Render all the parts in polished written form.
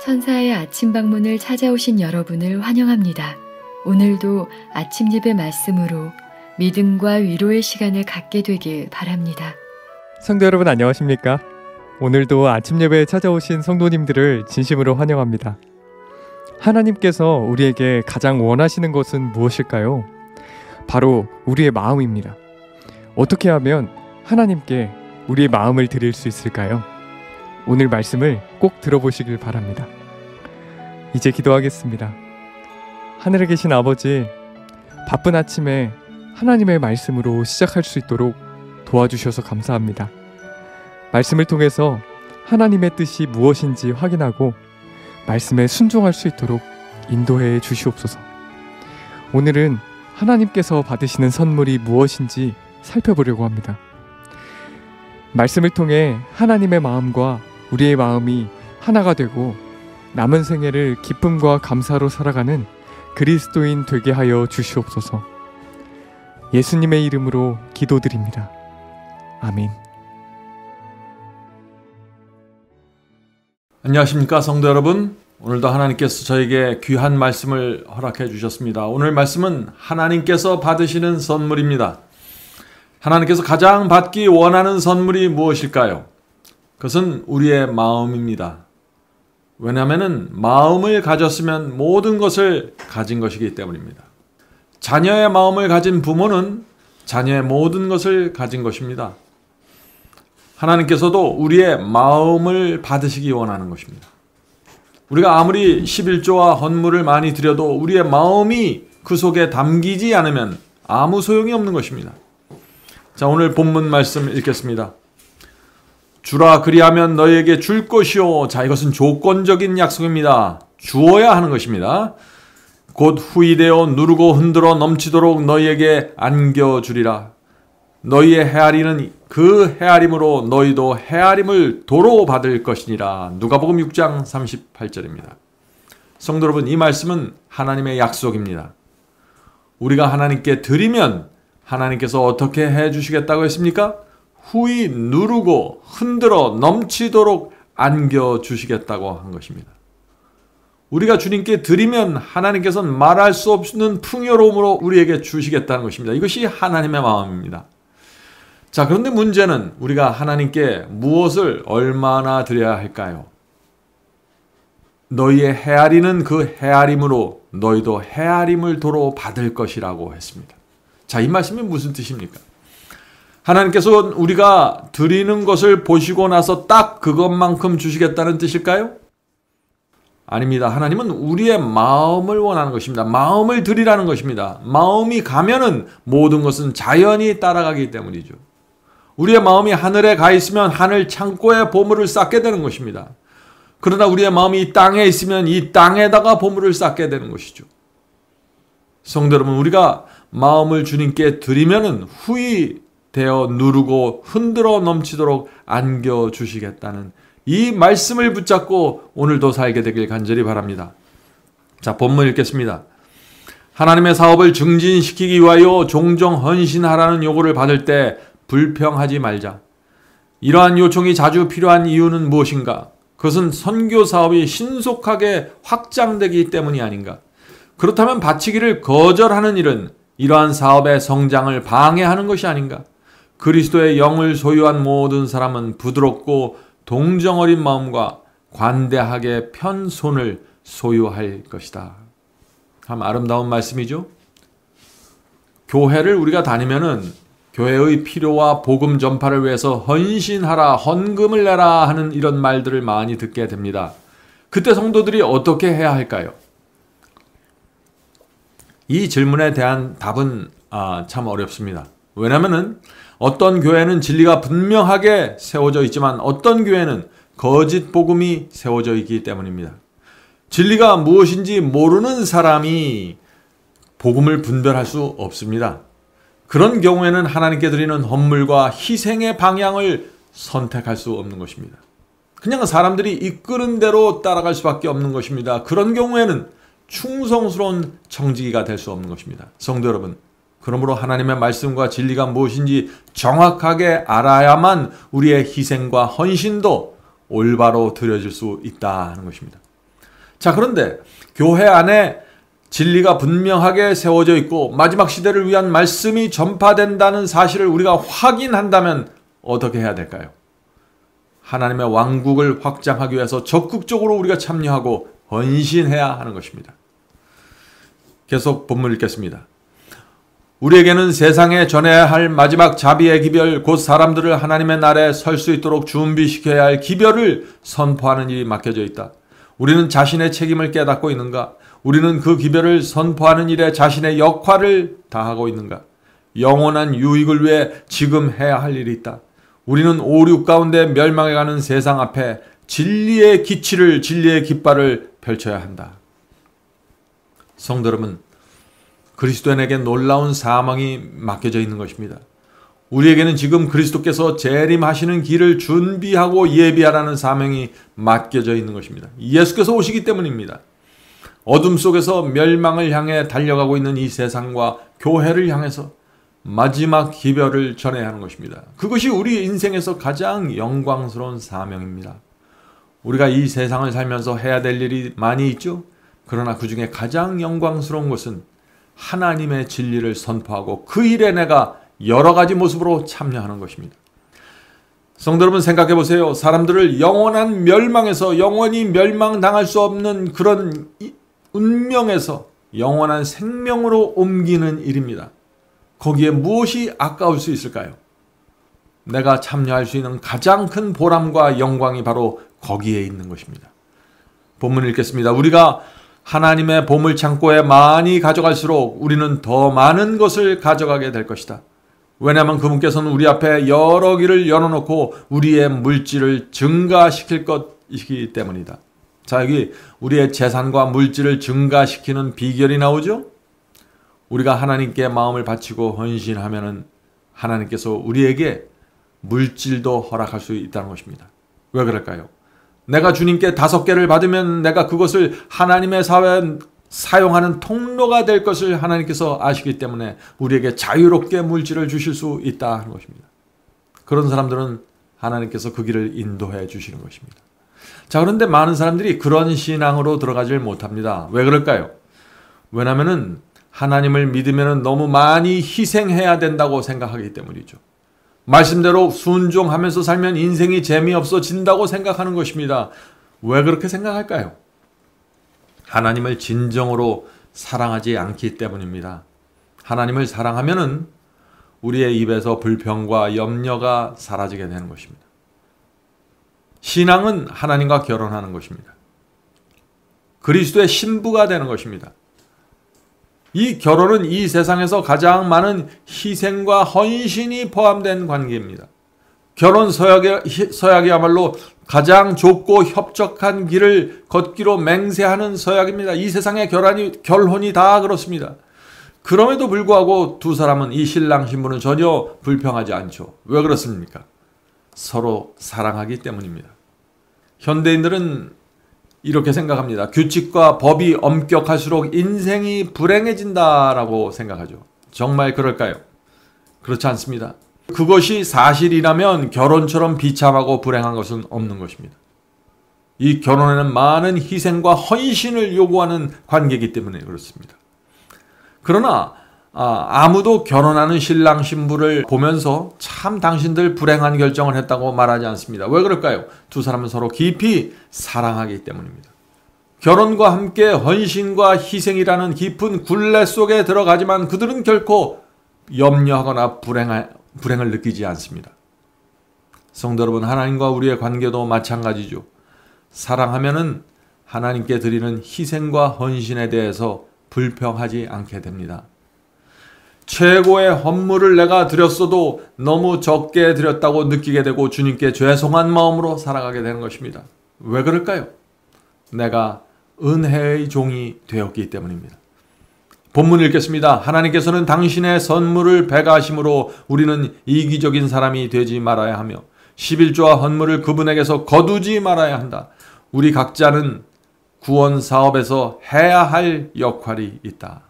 천사의 아침 방문을 찾아오신 여러분을 환영합니다. 오늘도 아침 예배 말씀으로 믿음과 위로의 시간을 갖게 되길 바랍니다. 성도 여러분 안녕하십니까? 오늘도 아침 예배에 찾아오신 성도님들을 진심으로 환영합니다. 하나님께서 우리에게 가장 원하시는 것은 무엇일까요? 바로 우리의 마음입니다. 어떻게 하면 하나님께 우리의 마음을 드릴 수 있을까요? 오늘 말씀을 꼭 들어보시길 바랍니다. 이제 기도하겠습니다. 하늘에 계신 아버지, 바쁜 아침에 하나님의 말씀으로 시작할 수 있도록 도와주셔서 감사합니다. 말씀을 통해서 하나님의 뜻이 무엇인지 확인하고 말씀에 순종할 수 있도록 인도해 주시옵소서. 오늘은 하나님께서 받으시는 선물이 무엇인지 살펴보려고 합니다. 말씀을 통해 하나님의 마음과 우리의 마음이 하나가 되고 남은 생애를 기쁨과 감사로 살아가는 그리스도인 되게 하여 주시옵소서. 예수님의 이름으로 기도드립니다. 아멘. 안녕하십니까 성도 여러분. 오늘도 하나님께서 저에게 귀한 말씀을 허락해 주셨습니다. 오늘 말씀은 하나님께서 받으시는 선물입니다. 하나님께서 가장 받기 원하는 선물이 무엇일까요? 그것은 우리의 마음입니다. 왜냐하면 마음을 가졌으면 모든 것을 가진 것이기 때문입니다. 자녀의 마음을 가진 부모는 자녀의 모든 것을 가진 것입니다. 하나님께서도 우리의 마음을 받으시기 원하는 것입니다. 우리가 아무리 11조와 헌물을 많이 드려도 우리의 마음이 그 속에 담기지 않으면 아무 소용이 없는 것입니다. 자, 오늘 본문 말씀 읽겠습니다. 주라 그리하면 너희에게 줄 것이요. 자, 이것은 조건적인 약속입니다. 주어야 하는 것입니다. 곧 후이되어 누르고 흔들어 넘치도록 너희에게 안겨주리라. 너희의 헤아리는 그 헤아림으로 너희도 헤아림을 도로 받을 것이니라. 누가복음 6장 38절입니다. 성도 여러분, 이 말씀은 하나님의 약속입니다. 우리가 하나님께 드리면 하나님께서 어떻게 해주시겠다고 했습니까? 후이 누르고 흔들어 넘치도록 안겨주시겠다고 한 것입니다. 우리가 주님께 드리면 하나님께서는 말할 수 없는 풍요로움으로 우리에게 주시겠다는 것입니다. 이것이 하나님의 마음입니다. 자, 그런데 문제는 우리가 하나님께 무엇을 얼마나 드려야 할까요? 너희의 헤아리는 그 헤아림으로 너희도 헤아림을 도로 받을 것이라고 했습니다. 자, 이 말씀이 무슨 뜻입니까? 하나님께서 우리가 드리는 것을 보시고 나서 딱 그것만큼 주시겠다는 뜻일까요? 아닙니다. 하나님은 우리의 마음을 원하는 것입니다. 마음을 드리라는 것입니다. 마음이 가면은 모든 것은 자연히 따라가기 때문이죠. 우리의 마음이 하늘에 가 있으면 하늘 창고에 보물을 쌓게 되는 것입니다. 그러나 우리의 마음이 이 땅에 있으면 이 땅에다가 보물을 쌓게 되는 것이죠. 성도 여러분, 우리가 마음을 주님께 드리면은 후히 되어 누르고 흔들어 넘치도록 안겨주시겠다는 이 말씀을 붙잡고 오늘도 살게 되길 간절히 바랍니다. 자, 본문 읽겠습니다. 하나님의 사업을 증진시키기 위하여 종종 헌신하라는 요구를 받을 때 불평하지 말자. 이러한 요청이 자주 필요한 이유는 무엇인가? 그것은 선교 사업이 신속하게 확장되기 때문이 아닌가? 그렇다면 바치기를 거절하는 일은 이러한 사업의 성장을 방해하는 것이 아닌가? 그리스도의 영을 소유한 모든 사람은 부드럽고 동정어린 마음과 관대하게 편 손을 소유할 것이다. 참 아름다운 말씀이죠. 교회를 우리가 다니면은 교회의 필요와 복음 전파를 위해서 헌신하라, 헌금을 내라 하는 이런 말들을 많이 듣게 됩니다. 그때 성도들이 어떻게 해야 할까요? 이 질문에 대한 답은 참 어렵습니다. 왜냐하면 어떤 교회는 진리가 분명하게 세워져 있지만 어떤 교회는 거짓 복음이 세워져 있기 때문입니다. 진리가 무엇인지 모르는 사람이 복음을 분별할 수 없습니다. 그런 경우에는 하나님께 드리는 헌물과 희생의 방향을 선택할 수 없는 것입니다. 그냥 사람들이 이끄는 대로 따라갈 수밖에 없는 것입니다. 그런 경우에는 충성스러운 청지기가 될 수 없는 것입니다. 성도 여러분, 그러므로 하나님의 말씀과 진리가 무엇인지 정확하게 알아야만 우리의 희생과 헌신도 올바로 드려질 수 있다는 것입니다. 자, 그런데 교회 안에 진리가 분명하게 세워져 있고 마지막 시대를 위한 말씀이 전파된다는 사실을 우리가 확인한다면 어떻게 해야 될까요? 하나님의 왕국을 확장하기 위해서 적극적으로 우리가 참여하고 헌신해야 하는 것입니다. 계속 본문 읽겠습니다. 우리에게는 세상에 전해야 할 마지막 자비의 기별, 곧 사람들을 하나님의 날에 설 수 있도록 준비시켜야 할 기별을 선포하는 일이 맡겨져 있다. 우리는 자신의 책임을 깨닫고 있는가? 우리는 그 기별을 선포하는 일에 자신의 역할을 다하고 있는가? 영원한 유익을 위해 지금 해야 할 일이 있다. 우리는 오류 가운데 멸망해가는 세상 앞에 진리의 기치를, 진리의 깃발을 펼쳐야 한다. 성도 여러분, 그리스도인에게 놀라운 사명이 맡겨져 있는 것입니다. 우리에게는 지금 그리스도께서 재림하시는 길을 준비하고 예비하라는 사명이 맡겨져 있는 것입니다. 예수께서 오시기 때문입니다. 어둠 속에서 멸망을 향해 달려가고 있는 이 세상과 교회를 향해서 마지막 기별을 전해야 하는 것입니다. 그것이 우리 인생에서 가장 영광스러운 사명입니다. 우리가 이 세상을 살면서 해야 될 일이 많이 있죠. 그러나 그 중에 가장 영광스러운 것은 하나님의 진리를 선포하고 그 일에 내가 여러 가지 모습으로 참여하는 것입니다. 성도 여러분, 생각해 보세요. 사람들을 영원한 멸망에서 영원히 멸망당할 수 없는 그런 운명에서 영원한 생명으로 옮기는 일입니다. 거기에 무엇이 아까울 수 있을까요? 내가 참여할 수 있는 가장 큰 보람과 영광이 바로 거기에 있는 것입니다. 본문 읽겠습니다. 우리가 하나님의 보물 창고에 많이 가져갈수록 우리는 더 많은 것을 가져가게 될 것이다. 왜냐하면 그분께서는 우리 앞에 여러 길을 열어놓고 우리의 물질을 증가시킬 것이기 때문이다. 자, 여기 우리의 재산과 물질을 증가시키는 비결이 나오죠? 우리가 하나님께 마음을 바치고 헌신하면은 하나님께서 우리에게 물질도 허락할 수 있다는 것입니다. 왜 그럴까요? 내가 주님께 5개를 받으면 내가 그것을 하나님의 사회에 사용하는 통로가 될 것을 하나님께서 아시기 때문에 우리에게 자유롭게 물질을 주실 수 있다 하는 것입니다. 그런 사람들은 하나님께서 그 길을 인도해 주시는 것입니다. 자, 그런데 많은 사람들이 그런 신앙으로 들어가질 못합니다. 왜 그럴까요? 왜냐하면은 하나님을 믿으면 너무 많이 희생해야 된다고 생각하기 때문이죠. 말씀대로 순종하면서 살면 인생이 재미없어진다고 생각하는 것입니다. 왜 그렇게 생각할까요? 하나님을 진정으로 사랑하지 않기 때문입니다. 하나님을 사랑하면은 우리의 입에서 불평과 염려가 사라지게 되는 것입니다. 신앙은 하나님과 결혼하는 것입니다. 그리스도의 신부가 되는 것입니다. 이 결혼은 이 세상에서 가장 많은 희생과 헌신이 포함된 관계입니다. 결혼 서약이야말로 가장 좁고 협적한 길을 걷기로 맹세하는 서약입니다. 이 세상의 결혼이 다 그렇습니다. 그럼에도 불구하고 두 사람은, 이 신랑 신부는 전혀 불평하지 않죠. 왜 그렇습니까? 서로 사랑하기 때문입니다. 현대인들은 이렇게 생각합니다. 규칙과 법이 엄격할수록 인생이 불행해진다라고 생각하죠. 정말 그럴까요? 그렇지 않습니다. 그것이 사실이라면 결혼처럼 비참하고 불행한 것은 없는 것입니다. 이 결혼에는 많은 희생과 헌신을 요구하는 관계이기 때문에 그렇습니다. 그러나 아무도 결혼하는 신랑 신부를 보면서 참 당신들 불행한 결정을 했다고 말하지 않습니다. 왜 그럴까요? 두 사람은 서로 깊이 사랑하기 때문입니다. 결혼과 함께 헌신과 희생이라는 깊은 굴레 속에 들어가지만 그들은 결코 염려하거나 불행을 느끼지 않습니다. 성도 여러분, 하나님과 우리의 관계도 마찬가지죠. 사랑하면은 하나님께 드리는 희생과 헌신에 대해서 불평하지 않게 됩니다. 최고의 헌물을 내가 드렸어도 너무 적게 드렸다고 느끼게 되고 주님께 죄송한 마음으로 살아가게 되는 것입니다. 왜 그럴까요? 내가 은혜의 종이 되었기 때문입니다. 본문 읽겠습니다. 하나님께서는 당신의 선물을 배가하심으로 우리는 이기적인 사람이 되지 말아야 하며 11조와 헌물을 그분에게서 거두지 말아야 한다. 우리 각자는 구원 사업에서 해야 할 역할이 있다.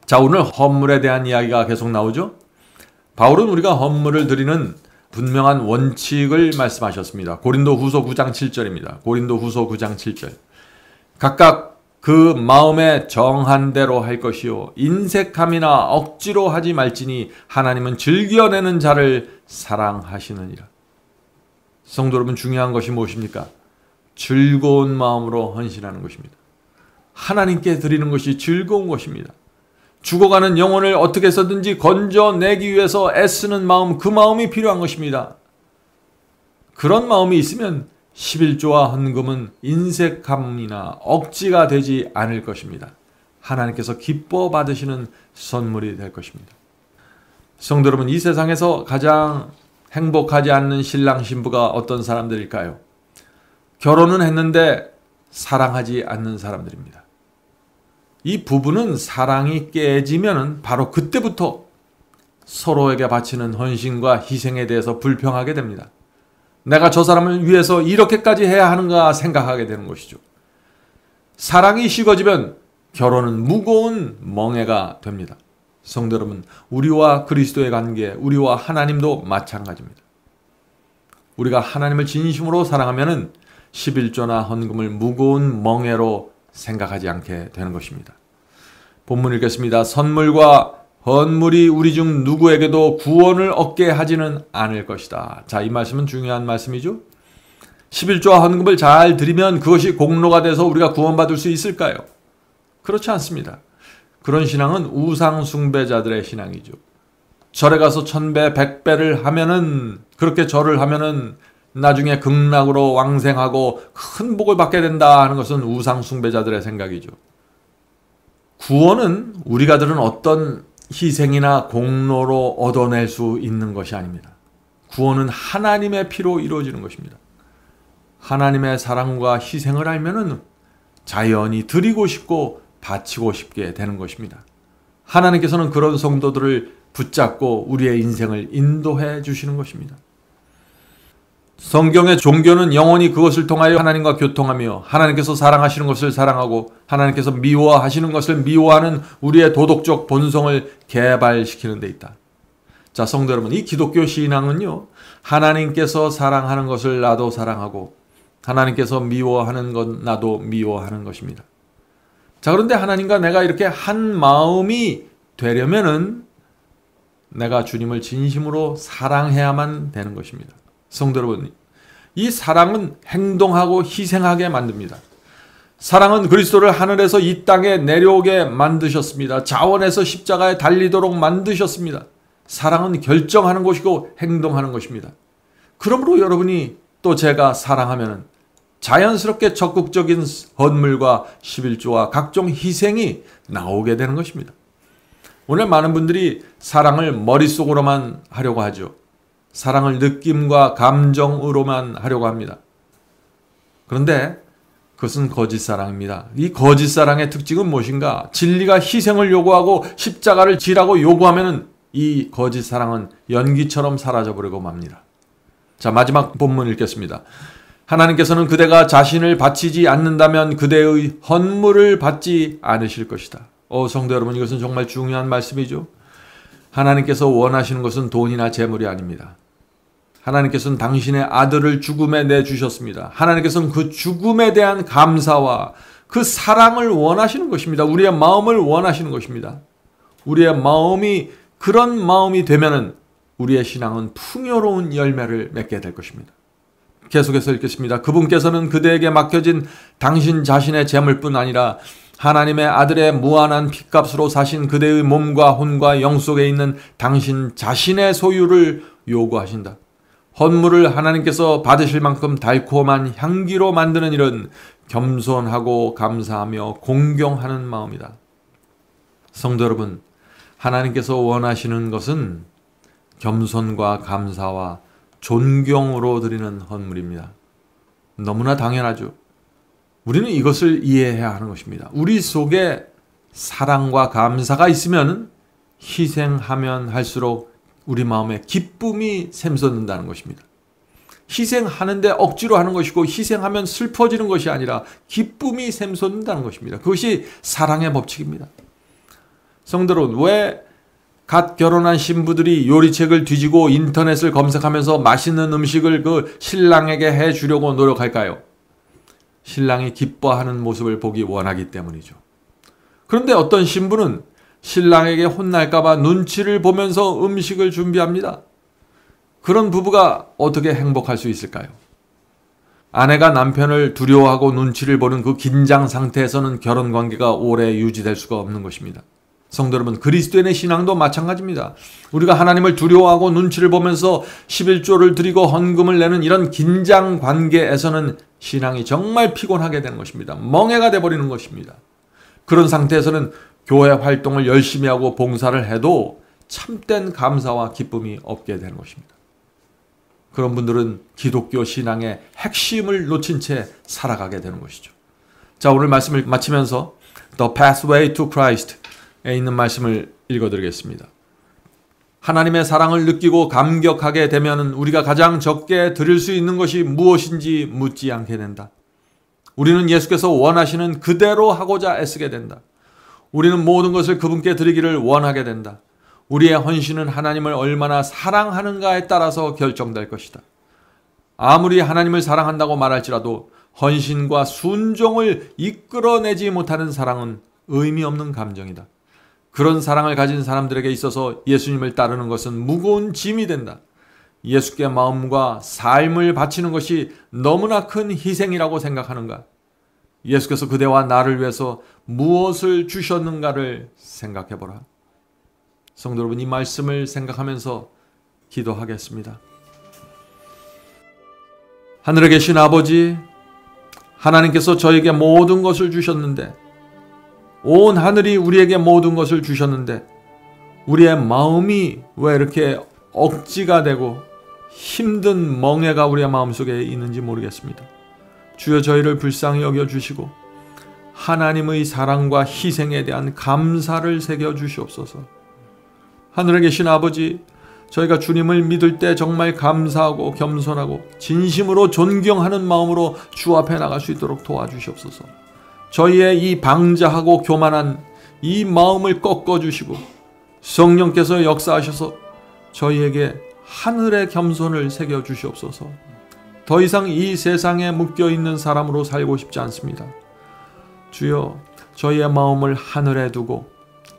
자, 오늘 헌물에 대한 이야기가 계속 나오죠. 바울은 우리가 헌물을 드리는 분명한 원칙을 말씀하셨습니다. 고린도후서 9장 7절입니다. 고린도후서 9장 7절. 각각 그 마음에 정한 대로 할 것이요 인색함이나 억지로 하지 말지니 하나님은 즐겨내는 자를 사랑하시느니라. 성도 여러분, 중요한 것이 무엇입니까? 즐거운 마음으로 헌신하는 것입니다. 하나님께 드리는 것이 즐거운 것입니다. 죽어가는 영혼을 어떻게 해서든지 건져내기 위해서 애쓰는 마음, 그 마음이 필요한 것입니다. 그런 마음이 있으면 11조와 헌금은 인색함이나 억지가 되지 않을 것입니다. 하나님께서 기뻐 받으시는 선물이 될 것입니다. 성도 여러분, 이 세상에서 가장 행복하지 않는 신랑 신부가 어떤 사람들일까요? 결혼은 했는데 사랑하지 않는 사람들입니다. 이 부부는 사랑이 깨지면 바로 그때부터 서로에게 바치는 헌신과 희생에 대해서 불평하게 됩니다. 내가 저 사람을 위해서 이렇게까지 해야 하는가 생각하게 되는 것이죠. 사랑이 식어지면 결혼은 무거운 멍해가 됩니다. 성도 여러분, 우리와 그리스도의 관계, 우리와 하나님도 마찬가지입니다. 우리가 하나님을 진심으로 사랑하면 11조나 헌금을 무거운 멍해로 생각하지 않게 되는 것입니다. 본문 읽겠습니다. 선물과 헌물이 우리 중 누구에게도 구원을 얻게 하지는 않을 것이다. 자, 이 말씀은 중요한 말씀이죠. 11조와 헌금을 잘 드리면 그것이 공로가 돼서 우리가 구원받을 수 있을까요? 그렇지 않습니다. 그런 신앙은 우상 숭배자들의 신앙이죠. 절에 가서 1000배, 100배를 하면은, 그렇게 절을 하면은 나중에 극락으로 왕생하고 큰 복을 받게 된다 하는 것은 우상 숭배자들의 생각이죠. 구원은 우리가 들은 어떤 희생이나 공로로 얻어낼 수 있는 것이 아닙니다. 구원은 하나님의 피로 이루어지는 것입니다. 하나님의 사랑과 희생을 알면은 자연히 드리고 싶고 바치고 싶게 되는 것입니다. 하나님께서는 그런 성도들을 붙잡고 우리의 인생을 인도해 주시는 것입니다. 성경의 종교는 영원히 그것을 통하여 하나님과 교통하며 하나님께서 사랑하시는 것을 사랑하고 하나님께서 미워하시는 것을 미워하는 우리의 도덕적 본성을 개발시키는 데 있다. 자, 성도 여러분, 이 기독교 신앙은요, 하나님께서 사랑하는 것을 나도 사랑하고 하나님께서 미워하는 것 나도 미워하는 것입니다. 자, 그런데 하나님과 내가 이렇게 한 마음이 되려면은 내가 주님을 진심으로 사랑해야만 되는 것입니다. 성도 여러분, 이 사랑은 행동하고 희생하게 만듭니다. 사랑은 그리스도를 하늘에서 이 땅에 내려오게 만드셨습니다. 자원에서 십자가에 달리도록 만드셨습니다. 사랑은 결정하는 것이고 행동하는 것입니다. 그러므로 여러분이 또 제가 사랑하면 자연스럽게 적극적인 헌물과 11조와 각종 희생이 나오게 되는 것입니다. 오늘 많은 분들이 사랑을 머릿속으로만 하려고 하죠. 사랑을 느낌과 감정으로만 하려고 합니다. 그런데 그것은 거짓 사랑입니다. 이 거짓 사랑의 특징은 무엇인가? 진리가 희생을 요구하고 십자가를 지라고 요구하면 이 거짓 사랑은 연기처럼 사라져버리고 맙니다. 자, 마지막 본문 읽겠습니다. 하나님께서는 그대가 자신을 바치지 않는다면 그대의 헌물을 받지 않으실 것이다. 성도 여러분, 이것은 정말 중요한 말씀이죠. 하나님께서 원하시는 것은 돈이나 재물이 아닙니다. 하나님께서는 당신의 아들을 죽음에 내주셨습니다. 하나님께서는 그 죽음에 대한 감사와 그 사랑을 원하시는 것입니다. 우리의 마음을 원하시는 것입니다. 우리의 마음이 그런 마음이 되면은 우리의 신앙은 풍요로운 열매를 맺게 될 것입니다. 계속해서 읽겠습니다. 그분께서는 그대에게 맡겨진 당신 자신의 재물뿐 아니라 하나님의 아들의 무한한 핏값으로 사신 그대의 몸과 혼과 영 속에 있는 당신 자신의 소유를 요구하신다. 헌물을 하나님께서 받으실 만큼 달콤한 향기로 만드는 일은 겸손하고 감사하며 공경하는 마음이다. 성도 여러분, 하나님께서 원하시는 것은 겸손과 감사와 존경으로 드리는 헌물입니다. 너무나 당연하죠. 우리는 이것을 이해해야 하는 것입니다. 우리 속에 사랑과 감사가 있으면 희생하면 할수록 우리 마음에 기쁨이 샘솟는다는 것입니다. 희생하는데 억지로 하는 것이고 희생하면 슬퍼지는 것이 아니라 기쁨이 샘솟는다는 것입니다. 그것이 사랑의 법칙입니다. 성도 여러분, 왜 갓 결혼한 신부들이 요리책을 뒤지고 인터넷을 검색하면서 맛있는 음식을 그 신랑에게 해주려고 노력할까요? 신랑이 기뻐하는 모습을 보기 원하기 때문이죠. 그런데 어떤 신부는 신랑에게 혼날까봐 눈치를 보면서 음식을 준비합니다. 그런 부부가 어떻게 행복할 수 있을까요? 아내가 남편을 두려워하고 눈치를 보는 그 긴장 상태에서는 결혼 관계가 오래 유지될 수가 없는 것입니다. 성도 여러분, 그리스도인의 신앙도 마찬가지입니다. 우리가 하나님을 두려워하고 눈치를 보면서 11조를 드리고 헌금을 내는 이런 긴장 관계에서는 신앙이 정말 피곤하게 되는 것입니다. 멍해가 돼버리는 것입니다. 그런 상태에서는 교회 활동을 열심히 하고 봉사를 해도 참된 감사와 기쁨이 없게 되는 것입니다. 그런 분들은 기독교 신앙의 핵심을 놓친 채 살아가게 되는 것이죠. 자, 오늘 말씀을 마치면서 The Pathway to Christ에 있는 말씀을 읽어드리겠습니다. 하나님의 사랑을 느끼고 감격하게 되면 우리가 가장 적게 드릴 수 있는 것이 무엇인지 묻지 않게 된다. 우리는 예수께서 원하시는 그대로 하고자 애쓰게 된다. 우리는 모든 것을 그분께 드리기를 원하게 된다. 우리의 헌신은 하나님을 얼마나 사랑하는가에 따라서 결정될 것이다. 아무리 하나님을 사랑한다고 말할지라도 헌신과 순종을 이끌어내지 못하는 사랑은 의미 없는 감정이다. 그런 사랑을 가진 사람들에게 있어서 예수님을 따르는 것은 무거운 짐이 된다. 예수께 마음과 삶을 바치는 것이 너무나 큰 희생이라고 생각하는가? 예수께서 그대와 나를 위해서 무엇을 주셨는가를 생각해보라. 성도 여러분, 이 말씀을 생각하면서 기도하겠습니다. 하늘에 계신 아버지, 하나님께서 저에게 모든 것을 주셨는데, 온 하늘이 우리에게 모든 것을 주셨는데 우리의 마음이 왜 이렇게 억지가 되고 힘든 멍해가 우리의 마음속에 있는지 모르겠습니다. 주여, 저희를 불쌍히 여겨주시고 하나님의 사랑과 희생에 대한 감사를 새겨주시옵소서. 하늘에 계신 아버지, 저희가 주님을 믿을 때 정말 감사하고 겸손하고 진심으로 존경하는 마음으로 주 앞에 나갈 수 있도록 도와주시옵소서. 저희의 이 방자하고 교만한 이 마음을 꺾어주시고 성령께서 역사하셔서 저희에게 하늘의 겸손을 새겨주시옵소서. 더 이상 이 세상에 묶여있는 사람으로 살고 싶지 않습니다. 주여, 저희의 마음을 하늘에 두고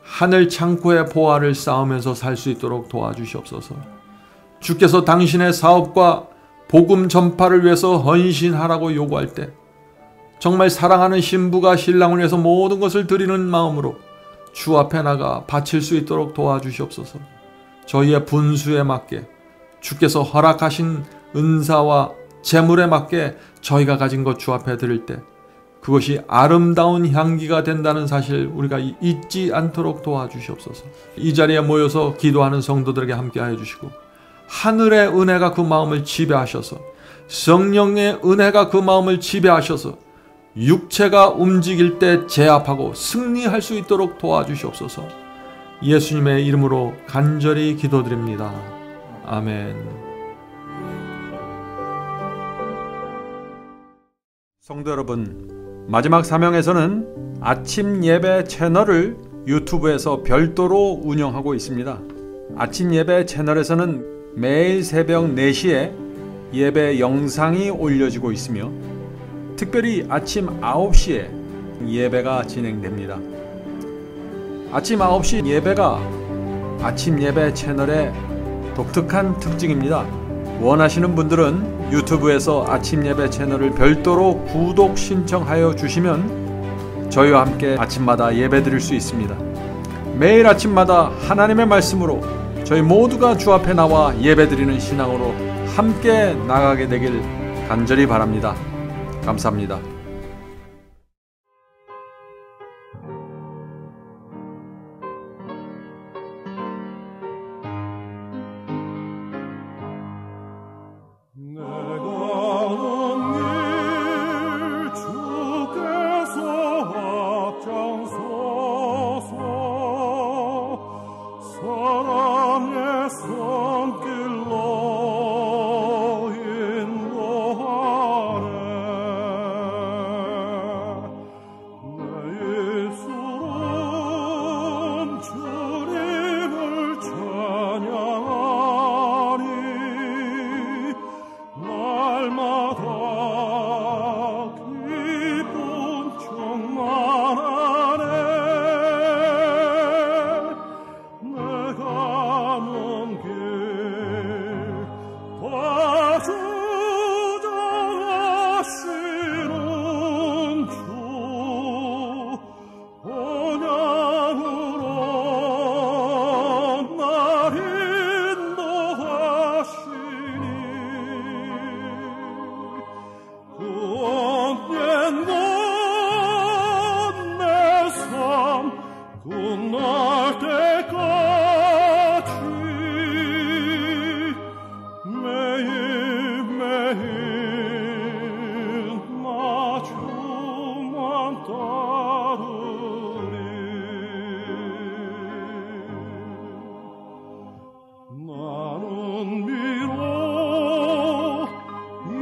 하늘 창고의 보화를 쌓으면서 살 수 있도록 도와주시옵소서. 주께서 당신의 사업과 복음 전파를 위해서 헌신하라고 요구할 때 정말 사랑하는 신부가 신랑을 위해서 모든 것을 드리는 마음으로 주 앞에 나가 바칠 수 있도록 도와주시옵소서. 저희의 분수에 맞게 주께서 허락하신 은사와 재물에 맞게 저희가 가진 것 주 앞에 드릴 때 그것이 아름다운 향기가 된다는 사실 우리가 잊지 않도록 도와주시옵소서. 이 자리에 모여서 기도하는 성도들에게 함께하여 주시고 하늘의 은혜가 그 마음을 지배하셔서 성령의 은혜가 그 마음을 지배하셔서 육체가 움직일 때 제압하고 승리할 수 있도록 도와주시옵소서. 예수님의 이름으로 간절히 기도드립니다. 아멘. 성도 여러분, 마지막 사명에서는 아침 예배 채널을 유튜브에서 별도로 운영하고 있습니다. 아침 예배 채널에서는 매일 새벽 4시에 예배 영상이 올려지고 있으며 특별히 아침 9시에 예배가 진행됩니다. 아침 9시 예배가 아침 예배 채널의 독특한 특징입니다. 원하시는 분들은 유튜브에서 아침 예배 채널을 별도로 구독 신청하여 주시면 저희와 함께 아침마다 예배 드릴 수 있습니다. 매일 아침마다 하나님의 말씀으로 저희 모두가 주 앞에 나와 예배 드리는 신앙으로 함께 나가게 되길 간절히 바랍니다. 감사합니다. 구원된 것 내 삶 끝날 때까지 매일매일 나 주만 따르리. 나는 비록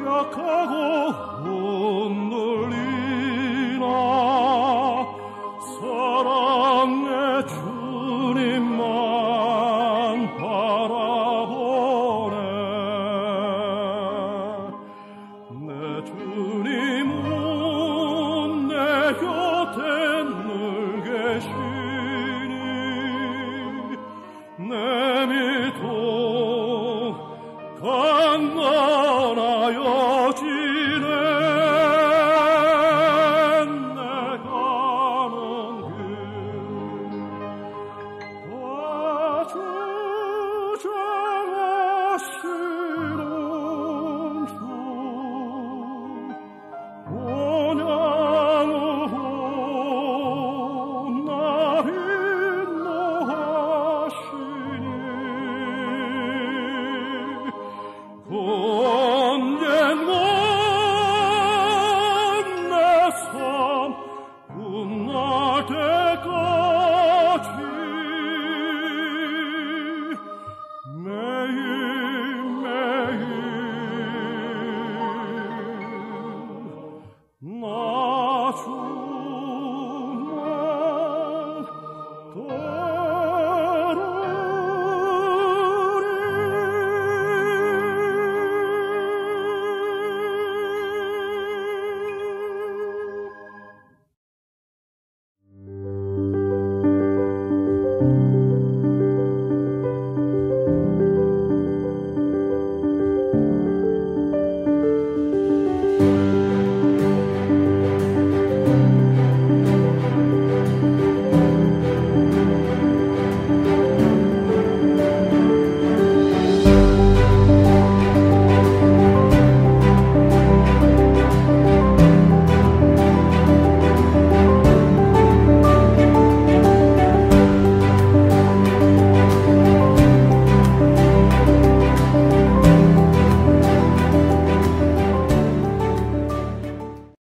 약하고 흔들리나 사랑의 주님만 바라보네. 내 주님은